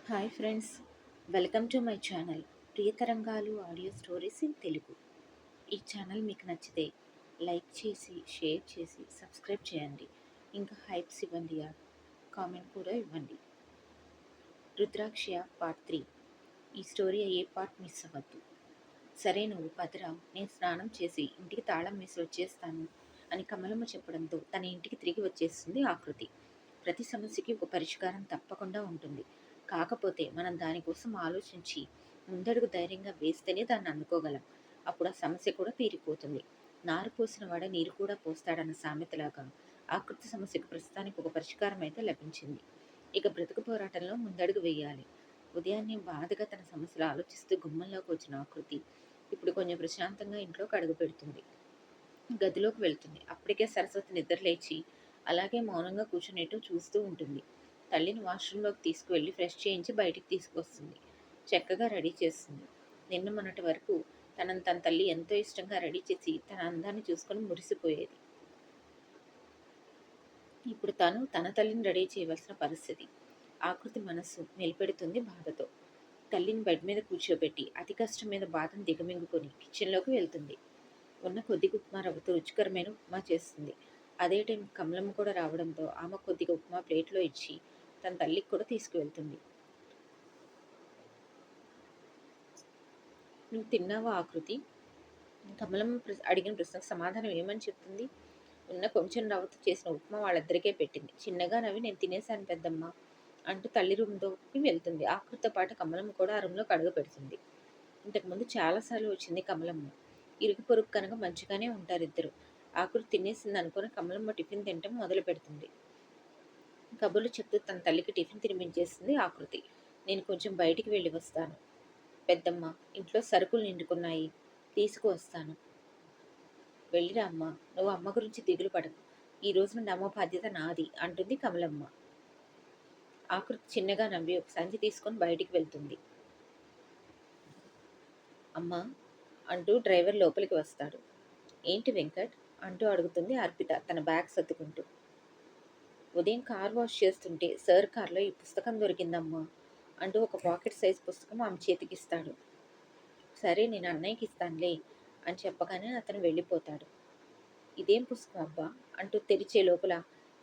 Hi friends, welcome to my channel Priyatarangalu audio stories in Telugu. ఈ channel మీకు నచ్చితే like చేసి, షేర్ చేసి, సబ్స్క్రైబ్ చేయండి. ఇంకా హైప్స్ ఇవ్వండి, కామెంట్ కూడా ఇవ్వండి. రుద్రాక్ష పార్ట్ 3. ఈ స్టోరీ ఏ పార్ట్ మిస్ అవ్వద్దు. సరే నువ్వు పదరా, నేను స్నానం చేసి ఇంటికి తాళం వేసి వచ్చేస్తాను అని కమలమ్మ చెప్పడంతో తన ఇంటికి తిరిగి వచ్చేస్తుంది ఆకృతి. ప్రతి సమస్యకి ఒక పరిష్కారం తప్పకుండా ఉంటుంది. కాకపోతే మనం దానికోసం ఆలోచించి ముందడుగు ధైర్యంగా వేస్తేనే దాన్ని అందుకోగలం. అప్పుడు ఆ సమస్య కూడా తీరిపోతుంది. నారు పోసిన వాడ నీరు కూడా పోస్తాడన్న సామెతలాగా ఆకృతి సమస్యకు ప్రస్తుతానికి ఒక పరిష్కారం అయితే లభించింది. ఇక బ్రతుకు పోరాటంలో ముందడుగు వేయాలి. ఉదయాన్నే బాధగా తన సమస్యలు ఆలోచిస్తూ గుమ్మంలోకి వచ్చిన ఆకృతి ఇప్పుడు కొంచెం ప్రశాంతంగా ఇంట్లోకి అడుగు పెడుతుంది. గదిలోకి వెళ్తుంది. అప్పటికే సరస్వతి నిద్ర లేచి అలాగే మౌనంగా కూర్చునేట్టు చూస్తూ ఉంటుంది. తల్లిని వాష్రూంలోకి తీసుకువెళ్ళి ఫ్రెష్ చేయించి బయటికి తీసుకొస్తుంది. చక్కగా రెడీ చేస్తుంది. నిన్న మొన్నటి వరకు తనను తన తల్లి ఎంతో ఇష్టంగా రెడీ చేసి తన అందాన్ని చూసుకొని మురిసిపోయేది. ఇప్పుడు తను తన తల్లిని రెడీ చేయవలసిన పరిస్థితి. ఆకృతి మనస్సు మెలిపెడుతుంది బాధతో. తల్లిని బెడ్ మీద కూర్చోబెట్టి అతి కష్టం మీద బాధను దిగమింగుకొని కిచెన్లోకి వెళ్తుంది. ఉన్న కొద్దిగా ఉప్మా రవ్వతో రుచికరమైన ఉప్మా చేస్తుంది. అదే టైం కమలమ్మ కూడా రావడంతో ఆమె కొద్దిగా ఉప్మా ప్లేట్లో ఇచ్చి తన తల్లికి కూడా తీసుకువెళ్తుంది. నువ్వు తిన్నావా ఆకృతి? కమలమ్మ అడిగిన ప్రశ్నకు సమాధానం ఏమని చెప్తుంది? ఉన్న కొంచెం రవ్వతో చేసిన ఉప్మా వాళ్ళిద్దరికే పెట్టింది. చిన్నగా నవ్వి నేను తినేశాను పెద్దమ్మ అంటూ తల్లి రూమ్లోకి వెళ్తుంది. ఆకృతితో పాటు కమలమ్మ కూడా ఆ రూమ్లోకి అడుగు పెడుతుంది. ఇంతకుముందు చాలాసార్లు వచ్చింది కమలమ్మ. ఇరుగు పొరుగు కనుక మంచిగానే ఉంటారు ఇద్దరు. ఆకృతి తినేసింది అనుకుని కమలమ్మ టిఫిన్ తినటం మొదలు పెడుతుంది. కబుర్లు చెప్తూ తన తల్లికి టిఫిన్ తినిపించేస్తుంది ఆకృతి. నేను కొంచెం బయటికి వెళ్ళి వస్తాను పెద్దమ్మ, ఇంట్లో సరుకులు నిండుకున్నాయి, తీసుకువస్తాను. వెళ్ళిరా అమ్మ, నువ్వు అమ్మ గురించి దిగులు పడకు. ఈ రోజు నుండి అమ్మ బాధ్యత నాది అంటుంది కమలమ్మ. ఆకృతి చిన్నగా నవ్వి ఒక సంచి తీసుకొని బయటికి వెళ్తుంది. అమ్మ అంటూ డ్రైవర్ లోపలికి వస్తాడు. ఏంటి వెంకట్ అంటూ అడుగుతుంది అర్పిత తన బ్యాగ్ సర్దుకుంటూ. ఉదయం కార్ వాష్ చేస్తుంటే సార్ కార్లో ఈ పుస్తకం దొరికిందమ్మా అంటూ ఒక పాకెట్ సైజ్ పుస్తకం ఆమె చేతికిస్తాడు. సరే నేను అన్నయ్యకి ఇస్తానులే అని చెప్పగానే అతను వెళ్ళిపోతాడు. ఇదేం పుస్తకం అబ్బా అంటూ తెరిచే లోపల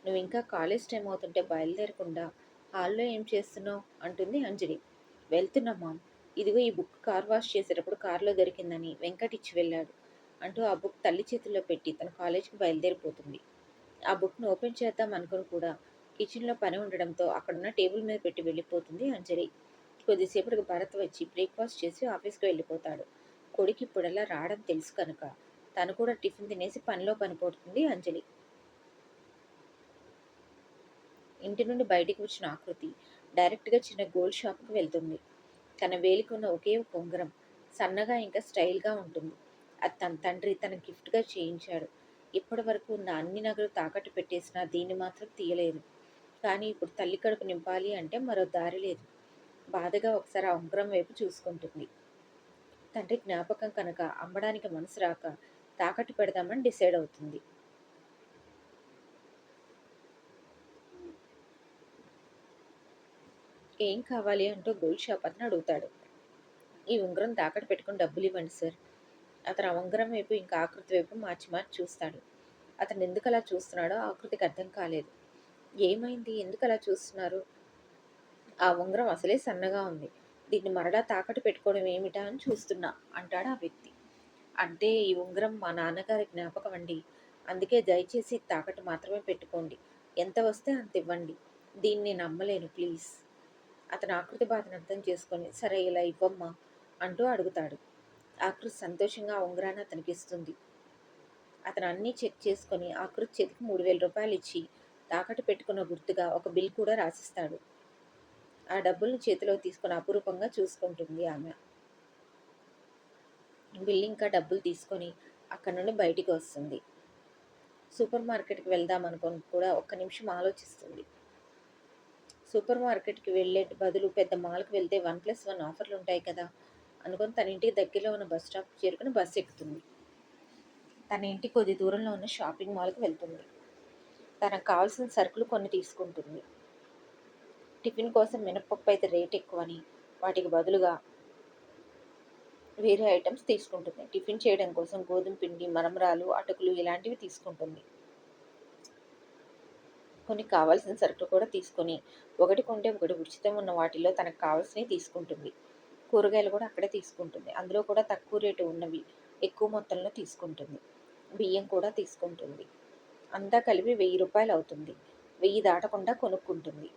నువ్వు ఇంకా కాలేజ్ టైం అవుతుంటే బయలుదేరకుండా హాల్లో ఏం చేస్తున్నావు అంటుంది అంజలి. వెళ్తున్నామ్మా, ఇదిగో ఈ బుక్ కార్ వాష్ చేసేటప్పుడు కారులో దొరికిందని వెంకట్ ఇచ్చి వెళ్ళాడు అంటూ ఆ బుక్ తల్లి చేతుల్లో పెట్టి తన కాలేజీకి బయలుదేరిపోతుంది. ఆ బుక్ను ఓపెన్ చేద్దాం అనుకుని కూడా కిచెన్లో పని ఉండడంతో అక్కడున్న టేబుల్ మీద పెట్టి వెళ్ళిపోతుంది అంజలి. కొద్దిసేపటికి భరత్ వచ్చి బ్రేక్ఫాస్ట్ చేసి ఆఫీస్కి వెళ్ళిపోతాడు. కొడుకు ఇప్పుడల్లా రావడం తెలుసు కనుక తను కూడా టిఫిన్ తినేసి పనిలో పనిపోతుంది అంజలి. ఇంటి నుండి బయటికి వచ్చిన ఆకృతి డైరెక్ట్గా చిన్న గోల్డ్ షాప్కి వెళ్తుంది. తన వేలికి ఉన్న ఒకే ఒక ఉంగరం సన్నగా ఇంకా స్టైల్గా ఉంటుంది. అది తన తండ్రి తన గిఫ్ట్గా చేయించాడు. ఇప్పటి వరకు ఉన్న అన్ని నగలు తాకట్టు పెట్టేసినా దీన్ని మాత్రం తీయలేదు. కానీ ఇప్పుడు తల్లి కడుపు నింపాలి అంటే మరో దారి లేదు. బాధగా ఒకసారి ఆ ఉంగరం వైపు చూసుకుంటుంది. తండ్రి జ్ఞాపకం కనుక అమ్మడానికి మనసు రాక తాకట్టు పెడదామని డిసైడ్ అవుతుంది. ఏం కావాలి అంటూ గోల్డ్ షాప్ అతను అడుగుతాడు. ఈ ఉంగరం తాకట్టు పెట్టుకుని డబ్బులు ఇవ్వండి సార్. అతను ఆ ఉంగరం వైపు ఇంకా ఆకృతి వైపు మార్చి మార్చి చూస్తాడు. అతను ఎందుకు అలా చూస్తున్నాడో ఆకృతికి అర్థం కాలేదు. ఏమైంది, ఎందుకు అలా చూస్తున్నారు? ఆ ఉంగరం అసలే సన్నగా ఉంది. దీన్ని మరలా తాకట్టు పెట్టుకోవడం ఏమిటా అని చూస్తున్నా అంటాడు ఆ వ్యక్తి. అంటే ఈ ఉంగరం మా నాన్నగారి జ్ఞాపకం అండి. అందుకే దయచేసి తాకట్టు మాత్రమే పెట్టుకోండి. ఎంత వస్తే అంత ఇవ్వండి. దీన్ని నేను నమ్మలేను ప్లీజ్. అతను ఆకృతి బాధను అర్థం చేసుకొని సరే ఇలా ఇవ్వమ్మా అంటూ అడుగుతాడు. ఆకృతి సంతోషంగా ఆ ఉంగరాన్ని అతనికి ఇస్తుంది. అతను అన్నీ చెక్ చేసుకొని ఆకృతి చేతికి 3000 రూపాయలు ఇచ్చి తాకట్టు పెట్టుకున్న గుర్తుగా ఒక బిల్ కూడా రాసిస్తాడు. ఆ డబ్బుల్ని చేతిలో తీసుకొని అపురూపంగా చూసుకుంటుంది ఆమె. బిల్ ఇంకా డబ్బులు తీసుకొని అక్కడి నుండి బయటికి వస్తుంది. సూపర్ మార్కెట్కి వెళ్దాం అనుకొని కూడా ఒక్క నిమిషం ఆలోచిస్తుంది. సూపర్ మార్కెట్కి వెళ్ళే బదులు పెద్ద మాల్కి వెళ్తే 1+1 ఆఫర్లు ఉంటాయి కదా అనుకొని తన ఇంటికి దగ్గరలో ఉన్న బస్ స్టాప్కి చేరుకుని బస్సు ఎక్కుతుంది. తన ఇంటికి కొద్ది దూరంలో ఉన్న షాపింగ్ మాల్కి వెళ్తుంది. తనకు కావాల్సిన సరుకులు కొన్ని తీసుకుంటుంది. టిఫిన్ కోసం మినపప్పు అయితే రేట్ ఎక్కువని వాటికి బదులుగా వేరే ఐటమ్స్ తీసుకుంటుంది. టిఫిన్ చేయడం కోసం గోధుమ పిండి, మరమరాలు, అటుకులు ఇలాంటివి తీసుకుంటుంది. కొన్ని కావాల్సిన సరుకులు కూడా తీసుకొని ఒకటి కొంటే ఒకటి ఉచితం ఉన్న వాటిలో తనకు కావాల్సినవి తీసుకుంటుంది. కూరగాయలు కూడా అక్కడే తీసుకుంటుంది. అందులో కూడా తక్కువ రేటు ఉన్నవి ఎక్కువ మొత్తంలో తీసుకుంటుంది. బియ్యం కూడా తీసుకుంటుంది. అంతా కలిపి 1000 రూపాయలు అవుతుంది. 1000 దాటకుండా కొనుక్కుంటుంది.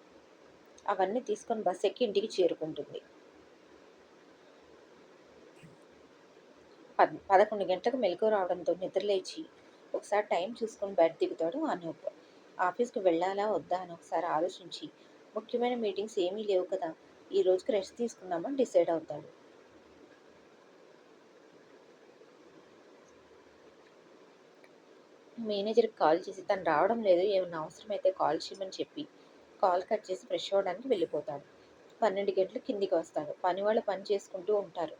అవన్నీ తీసుకొని బస్ ఎక్కి ఇంటికి చేరుకుంటుంది. 11 గంటలకు మెలకువ రావడంతో నిద్రలేచి ఒకసారి టైం చూసుకొని బెడ్ దిగుతాడు అనూప్. ఆఫీస్కి వెళ్ళాలా వద్దా అని ఒకసారి ఆలోచించి ముఖ్యమైన మీటింగ్స్ ఏమీ లేవు కదా, ఈ రోజుకి రెస్ట్ తీసుకుందామని డిసైడ్ అవుతాడు. మేనేజర్కి కాల్ చేసి తను రావడం లేదు, ఏమన్నా అవసరమైతే కాల్ చేయమని చెప్పి కాల్ కట్ చేసి ఫ్రెష్ అవ్వడానికి వెళ్ళిపోతాడు. 12 గంటలు కిందికి వస్తాడు. పని వాళ్ళు పని చేసుకుంటూ ఉంటారు.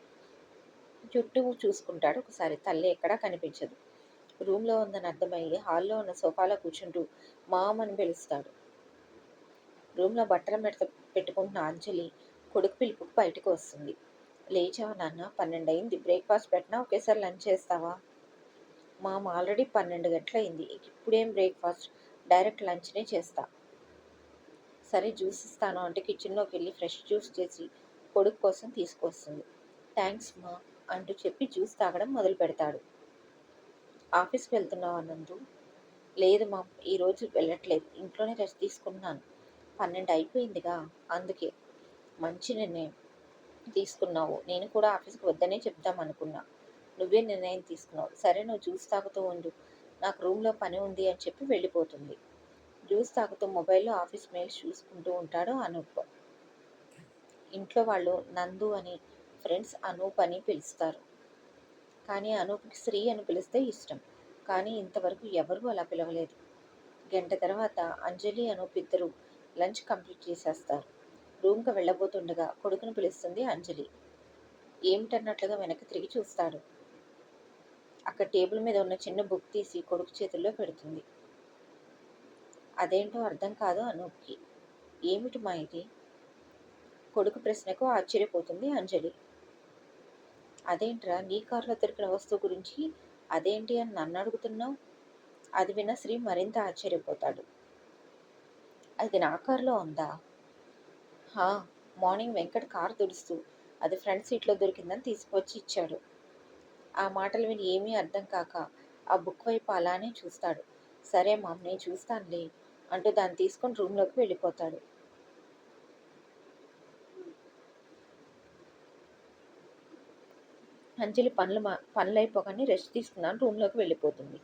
చుట్టూ చూసుకుంటాడు. ఒకసారి తల్లి ఎక్కడా కనిపించదు. రూమ్లో ఉందని అర్థమయ్యి హాల్లో ఉన్న సోఫాలో కూర్చుంటూ మామ్ అని పిలుస్తాడు. రూమ్లో బట్టల మెడత పెట్టుకుంటున్న అంజలి కొడుకు పిలుపుకు బయటకు వస్తుంది. లేచావా నాన్న, 12 అయింది, బ్రేక్ఫాస్ట్ పెట్టినా ఒకేసారి లంచ్ చేస్తావా? మామ ఆల్రెడీ 12 గంటలయింది, ఇప్పుడేం బ్రేక్ఫాస్ట్, డైరెక్ట్ లంచ్నే చేస్తా. సరే జ్యూస్ ఇస్తాను అంటే కిచెన్లోకి వెళ్ళి ఫ్రెష్ జ్యూస్ చేసి కొడుకు కోసం తీసుకొస్తుంది. థ్యాంక్స్ మా అంటూ చెప్పి జ్యూస్ తాగడం మొదలు పెడతాడు. ఆఫీస్కి వెళ్తున్నావా నందు? లేదు మా, ఈరోజు వెళ్ళట్లేదు, ఇంట్లోనే రెస్ట్ తీసుకున్నాను. 12 అయిపోయిందిగా, అందుకే. మంచి నిర్ణయం తీసుకున్నావు. నేను కూడా ఆఫీస్కి వద్దనే చెప్దాం అనుకున్నా, నువ్వే నిర్ణయం తీసుకున్నావు. సరే నువ్వు జ్యూస్ తాగుతూ ఉండు, నాకు రూమ్లో పని ఉంది అని చెప్పి వెళ్ళిపోతుంది. జ్యూస్ తాగుతూ మొబైల్లో ఆఫీస్ మెయిల్స్ చూసుకుంటూ ఉంటాడు అనూప్. ఇంట్లో వాళ్ళు నందు అని, ఫ్రెండ్స్ అనూప్ అని పిలుస్తారు. కానీ అనూప్కి శ్రీ అని పిలిస్తే ఇష్టం. కానీ ఇంతవరకు ఎవరూ అలా పిలవలేదు. గంట తర్వాత అంజలి అనూప్ ఇద్దరు లంచ్ కంప్లీట్ చేసేస్తారు. రూమ్కి వెళ్ళబోతుండగా కొడుకును పిలుస్తుంది అంజలి. ఏమిటన్నట్లుగా వెనక్కి తిరిగి చూస్తాడు. అక్కడ టేబుల్ మీద ఉన్న చిన్న బుక్ తీసి కొడుకు చేతుల్లో పెడుతుంది. అదేంటో అర్థం కాదు అనూప్కి. ఏమిటి మా ఇది? కొడుకు ప్రశ్నకు ఆశ్చర్యపోతుంది అంజలి. అదేంట్రా, నీ కారులో దొరికిన వస్తువు గురించి అదేంటి అని నన్ను అడుగుతున్నావు? అది విన్న శ్రీ మరింత ఆశ్చర్యపోతాడు. అది నా కారులో ఉందా? హా, మార్నింగ్ వెంకట్ కారు తుడుస్తూ అది ఫ్రంట్ సీట్లో దొరికిందని తీసుకువచ్చి ఇచ్చాడు. ఆ మాటలు విని ఏమీ అర్థం కాక ఆ బుక్ వైపు అలానే చూస్తాడు. సరే మామ్, నేను చూస్తానులే అంటూ దాన్ని తీసుకొని రూమ్లోకి వెళ్ళిపోతాడు. అంజలి పనులైపోగానే రెస్ట్ తీసుకున్నాను రూమ్లోకి వెళ్ళిపోతుంది.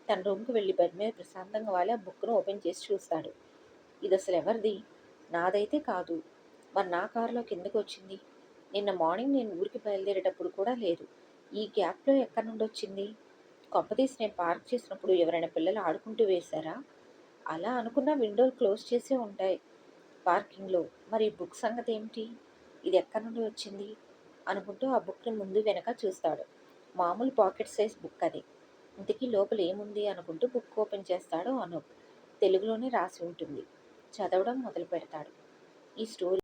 తన రూమ్కి వెళ్ళి బెడ్ మీద ప్రశాంతంగా వాలి ఆ బుక్ను ఓపెన్ చేసి చూస్తాడు. ఇది అసలు ఎవరిది? నాదైతే కాదు. మరి నా కారులోకి ఎందుకు వచ్చింది? నిన్న మార్నింగ్ నేను ఊరికి బయలుదేరేటప్పుడు కూడా లేదు. ఈ గ్యాప్లో ఎక్కడి నుండి వచ్చింది? కొంపతీసి నేను పార్క్ చేసినప్పుడు ఎవరైనా పిల్లలు ఆడుకుంటూ వేశారా? అలా అనుకున్న విండోలు క్లోజ్ చేసే ఉంటాయి పార్కింగ్లో. మరి ఈ బుక్ సంగతి ఏమిటి? ఇది ఎక్కడి నుండి వచ్చింది అనుకుంటూ ఆ బుక్ని ముందు వెనక చూస్తాడు. మామూలు పాకెట్ సైజ్ బుక్ అది. ఇంతకీ లోపల ఏముంది అనుకుంటూ బుక్ ఓపెన్ చేస్తాడు అనూప్. తెలుగులోనే రాసి ఉంటుంది. చదవడం మొదలు పెడతాడు. ఈ స్టోరీ